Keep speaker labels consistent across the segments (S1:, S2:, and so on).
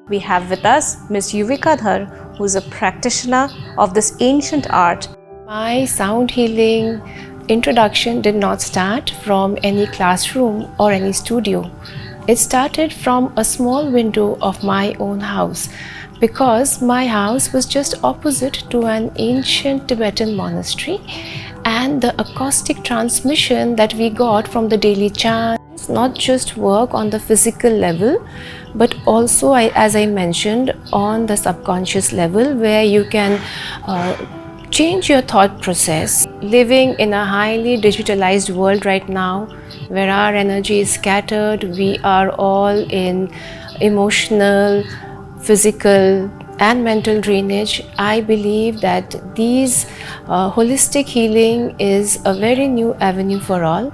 S1: We have with us Ms. Nivedita, who is a practitioner of this ancient art.
S2: My sound healing introduction did not start from any classroom or any studio. It started from a small window of my own house, because my house was just opposite to an ancient Tibetan monastery, and the acoustic transmission that we got from the daily chants not just work on the physical level, but also, as I mentioned, on the subconscious level, where you can change your thought process. Living in a highly digitalized world right now, where our energy is scattered, we are all in emotional, physical and mental drainage. I believe that these holistic healing is a very new avenue for all.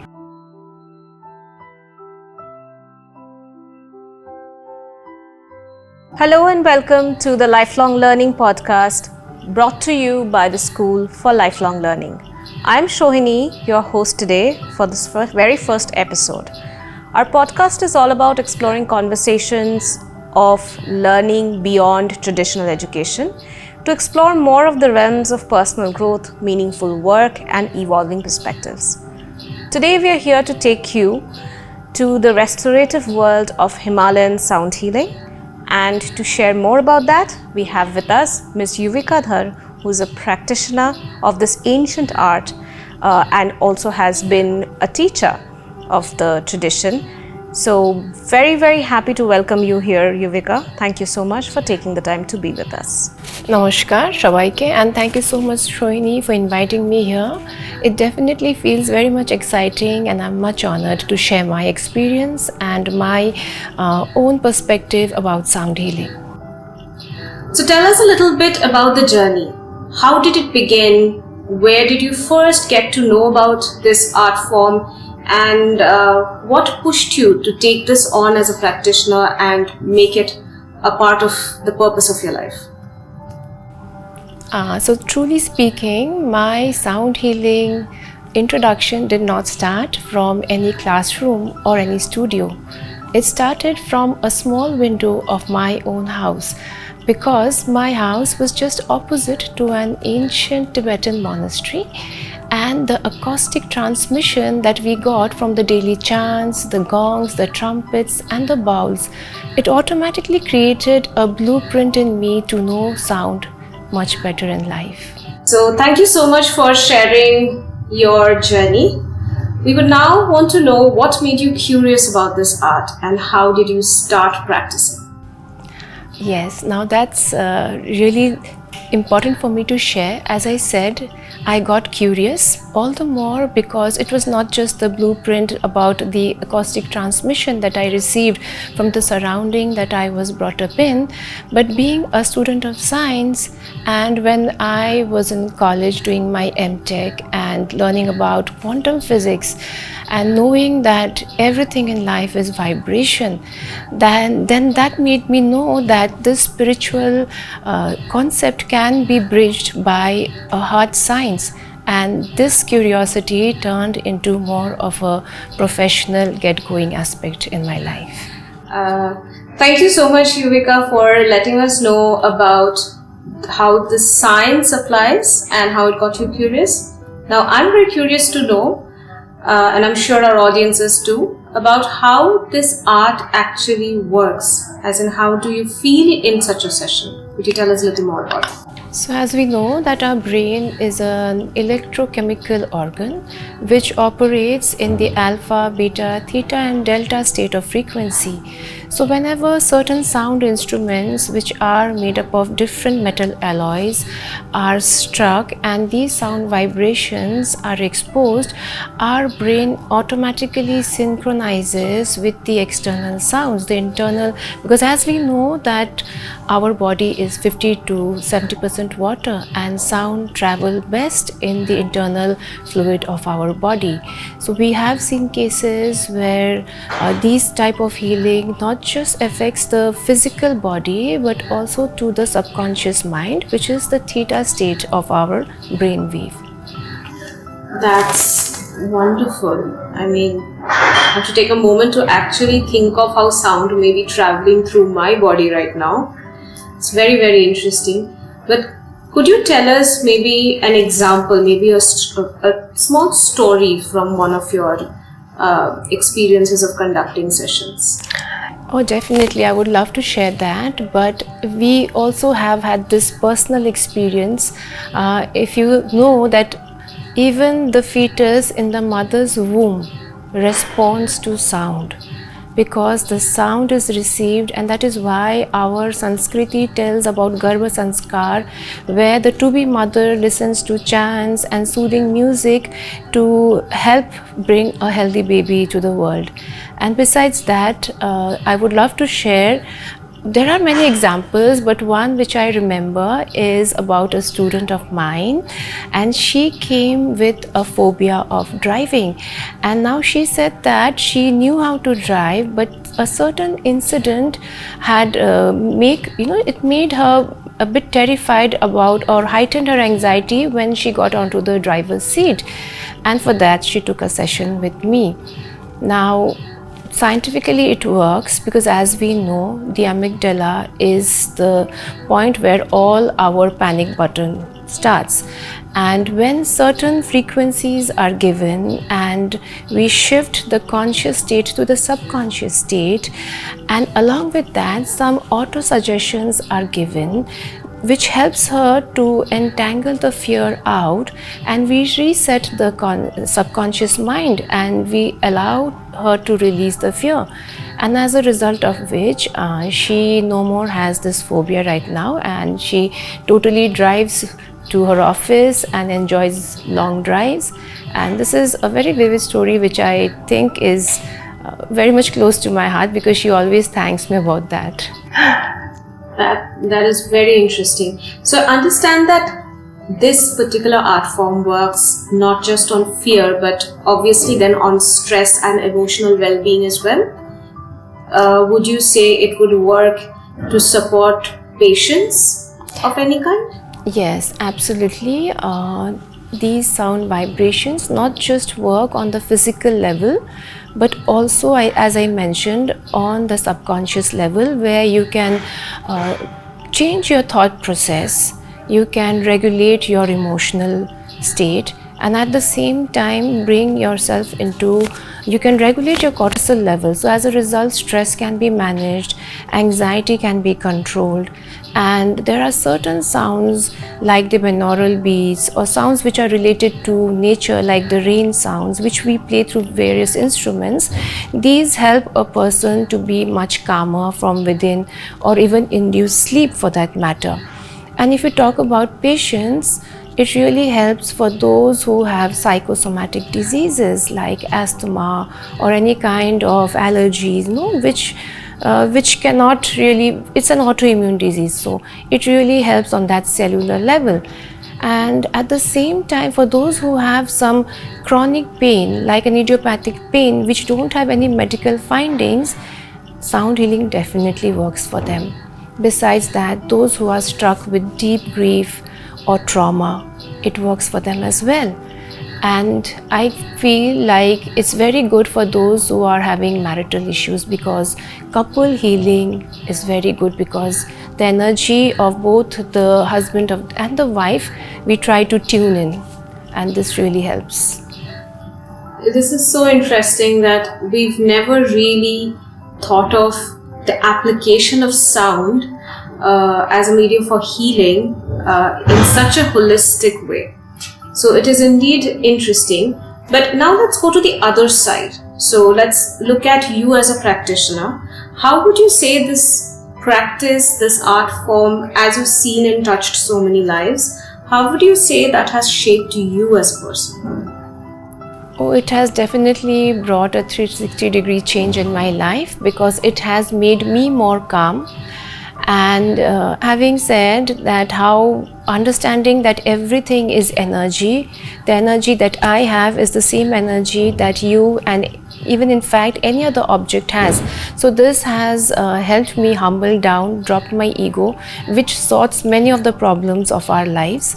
S1: Hello and welcome to the Lifelong Learning Podcast, brought to you by the School for Lifelong Learning. I'm Shohini, your host today for this very first episode. Our podcast is all about exploring conversations of learning beyond traditional education to explore more of the realms of personal growth, meaningful work, and evolving perspectives. Today we are here to take you to the restorative world of Himalayan sound healing. And to share more about that, we have with us Ms. Nivedita, who is a practitioner of this ancient art and also has been a teacher of the tradition. So very, very happy to welcome you here, Nivedita. Thank you so much for taking the time to be with us.
S2: Namaskar, Shabaike, and thank you so much, Shohini, for inviting me here. It definitely feels very much exciting, and I'm much honored to share my experience and my own perspective about sound healing.
S1: So tell us a little bit about the journey. How did it begin? Where did you first get to know about this art form? And what pushed you to take this on as a practitioner and make it a part of the purpose of your life?
S2: So truly speaking, my sound healing introduction did not start from any classroom or any studio. It started from a small window of my own house, because my house was just opposite to an ancient Tibetan monastery, and the acoustic transmission that we got from the daily chants, the gongs, the trumpets and the bowls, it automatically created a blueprint in me to know sound much better in life.
S1: So thank you so much for sharing your journey. We would now want to know what made you curious about this art and how did you start practicing?
S2: Yes, now that's really important for me to share. As I said, I got curious, all the more because it was not just the blueprint about the acoustic transmission that I received from the surrounding that I was brought up in, but being a student of science, and when I was in college doing my MTech and learning about quantum physics and knowing that everything in life is vibration, then that made me know that this spiritual concept can be bridged by a hard science, and this curiosity turned into more of a professional get-going aspect in my life.
S1: Thank you so much, Nivedita, for letting us know about how the science applies and how it got you curious. Now I'm very curious to know, and I'm sure our audiences too, about how this art actually works, as in how do you feel in such a session? Could you tell us a little more about it?
S2: So as we know that our brain is an electrochemical organ which operates in the alpha, beta, theta and delta state of frequency. So whenever certain sound instruments which are made up of different metal alloys are struck and these sound vibrations are exposed, our brain automatically synchronizes with the external sounds, the internal, because as we know that our body is 50 to 70% water and sound travel best in the internal fluid of our body. So we have seen cases where these type of healing not just affects the physical body but also to the subconscious mind, which is the theta state of our brainwave.
S1: That's wonderful. I mean, have to take a moment to actually think of how sound may be traveling through my body right now. It's very, very interesting. But could you tell us maybe an example, maybe a small story from one of your experiences of conducting sessions?
S2: Oh, definitely. I would love to share that. But we also have had this personal experience. If you know that even the fetus in the mother's womb responds to sound, because the sound is received, and that is why our Sanskriti tells about Garbha Sanskar, where the to-be mother listens to chants and soothing music to help bring a healthy baby to the world. And besides that, I would love to share, there are many examples, but one which I remember is about a student of mine, and she came with a phobia of driving. And now she said that she knew how to drive, but a certain incident had it made her a bit terrified about, or heightened her anxiety when she got onto the driver's seat. And for that, she took a session with me. Now, scientifically it works, because as we know, the amygdala is the point where all our panic button starts. And when certain frequencies are given and we shift the conscious state to the subconscious state, and along with that some auto suggestions are given, which helps her to entangle the fear out, and we reset the subconscious mind and we allow her to release the fear. And as a result of which, she no more has this phobia right now, and she totally drives to her office and enjoys long drives. And this is a very vivid story which I think is very much close to my heart, because she always thanks me about that.
S1: That is very interesting. So understand that this particular art form works not just on fear, but obviously then on stress and emotional well-being as well. Would you say it would work to support patients of any kind?
S2: Yes, absolutely. These sound vibrations not just work on the physical level, but also, as I mentioned, on the subconscious level, where you can change your thought process, you can regulate your emotional state, and at the same time bring yourself into, you can regulate your cortisol level. So as a result, stress can be managed, anxiety can be controlled. And there are certain sounds like the binaural beats, or sounds which are related to nature, like the rain sounds, which we play through various instruments. These help a person to be much calmer from within, or even induce sleep for that matter. And if you talk about patients, it really helps for those who have psychosomatic diseases like asthma or any kind of allergies, which cannot really, it's an autoimmune disease, so it really helps on that cellular level. And at the same time, for those who have some chronic pain like an idiopathic pain which don't have any medical findings, sound healing definitely works for them. Besides that, those who are struck with deep grief or trauma, it works for them as well. And I feel like it's very good for those who are having marital issues, because couple healing is very good, because the energy of both the husband and the wife, we try to tune in, and this really helps.
S1: This is so interesting that we've never really thought of the application of sound as a medium for healing in such a holistic way. So it is indeed interesting. But now let's go to the other side. So let's look at you as a practitioner. How would you say this practice, this art form, as you've seen and touched so many lives, how would you say that has shaped you as a person?
S2: Oh, it has definitely brought a 360-degree change in my life, because it has made me more calm. And having said that, how understanding that everything is energy, the energy that I have is the same energy that you, and even in fact any other object has. So this has helped me humble down, dropped my ego, which sorts many of the problems of our lives.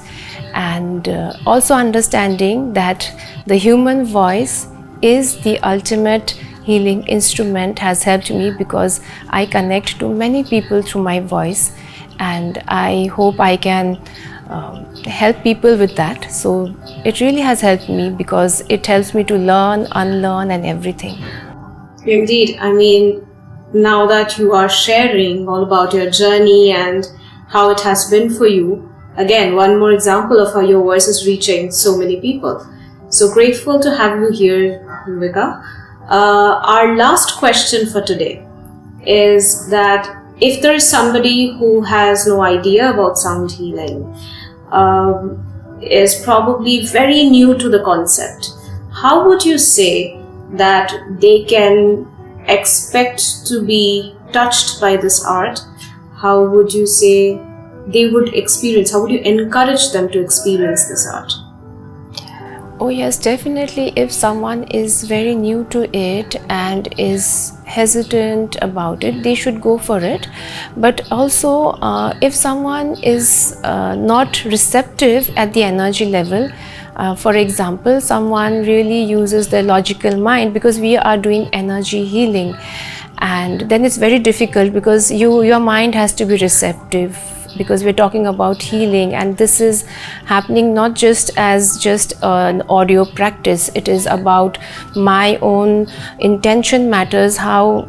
S2: And also understanding that the human voice is the ultimate healing instrument has helped me because I connect to many people through my voice, and I hope I can help people with that. So it really has helped me because it helps me to learn, unlearn and everything.
S1: Indeed. I mean, now that you are sharing all about your journey and how it has been for you, again, one more example of how your voice is reaching so many people. So grateful to have you here, Nivika. Our last question for today is that if there is somebody who has no idea about sound healing, is probably very new to the concept, how would you say that they can expect to be touched by this art? How would you say they would experience, how would you encourage them to experience this art?
S2: Oh yes, definitely. If someone is very new to it and is hesitant about it, they should go for it. But also, if someone is not receptive at the energy level, for example, someone really uses their logical mind, because we are doing energy healing, and then it's very difficult because your mind has to be receptive, because we're talking about healing, and this is happening not just as just an audio practice. It is about my own intention matters, how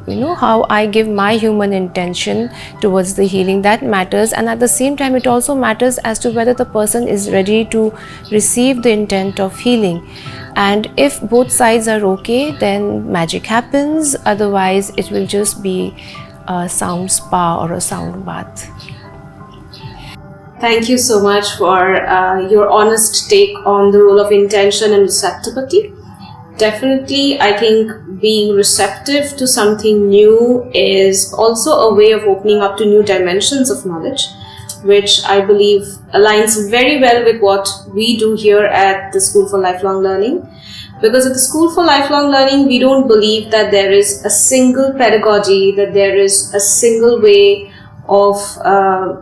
S2: I give my human intention towards the healing, that matters. And at the same time, it also matters as to whether the person is ready to receive the intent of healing. And if both sides are okay, then magic happens. Otherwise, it will just be a sound spa or a sound bath.
S1: Thank you so much for your honest take on the role of intention and receptivity. Definitely, I think being receptive to something new is also a way of opening up to new dimensions of knowledge, which I believe aligns very well with what we do here at the School for Lifelong Learning. Because at the School for Lifelong Learning, we don't believe that there is a single pedagogy, that there is a single way of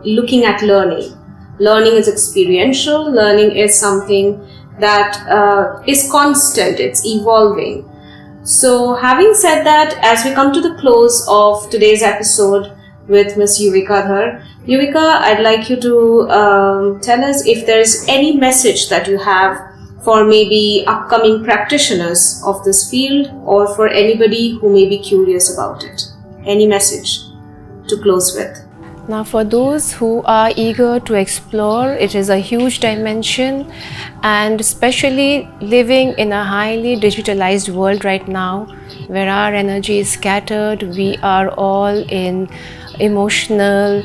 S1: looking at learning. Learning is experiential. Learning is something that is constant. It's evolving. So having said that, as we come to the close of today's episode with Ms. Yuvika Dhar, Yuvika, I'd like you to tell us if there's any message that you have for maybe upcoming practitioners of this field, or for anybody who may be curious about it. Any message to close with?
S2: Now, for those who are eager to explore, it is a huge dimension, and especially living in a highly digitalized world right now, where our energy is scattered, we are all in emotional,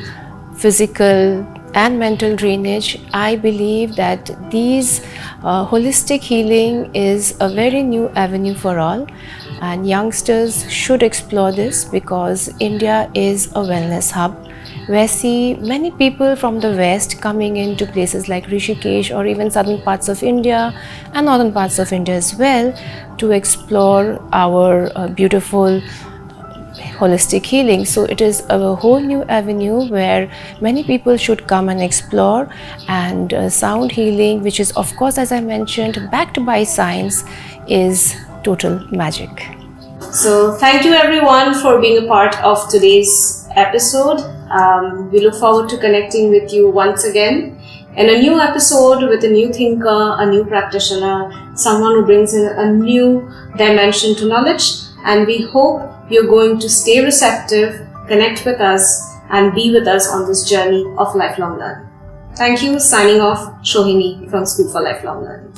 S2: physical and mental drainage. I believe that these holistic healing is a very new avenue for all, and youngsters should explore this, because India is a wellness hub, where see many people from the West coming into places like Rishikesh or even southern parts of India and northern parts of India as well, to explore our beautiful holistic healing. So it is a whole new avenue where many people should come and explore, and sound healing, which is of course, as I mentioned, backed by science, is total magic.
S1: So thank you everyone for being a part of today's episode. We look forward to connecting with you once again in a new episode with a new thinker, a new practitioner, someone who brings in a new dimension to knowledge. And we hope you're going to stay receptive, connect with us, and be with us on this journey of lifelong learning. Thank you. Signing off, Shohini from School for Lifelong Learning.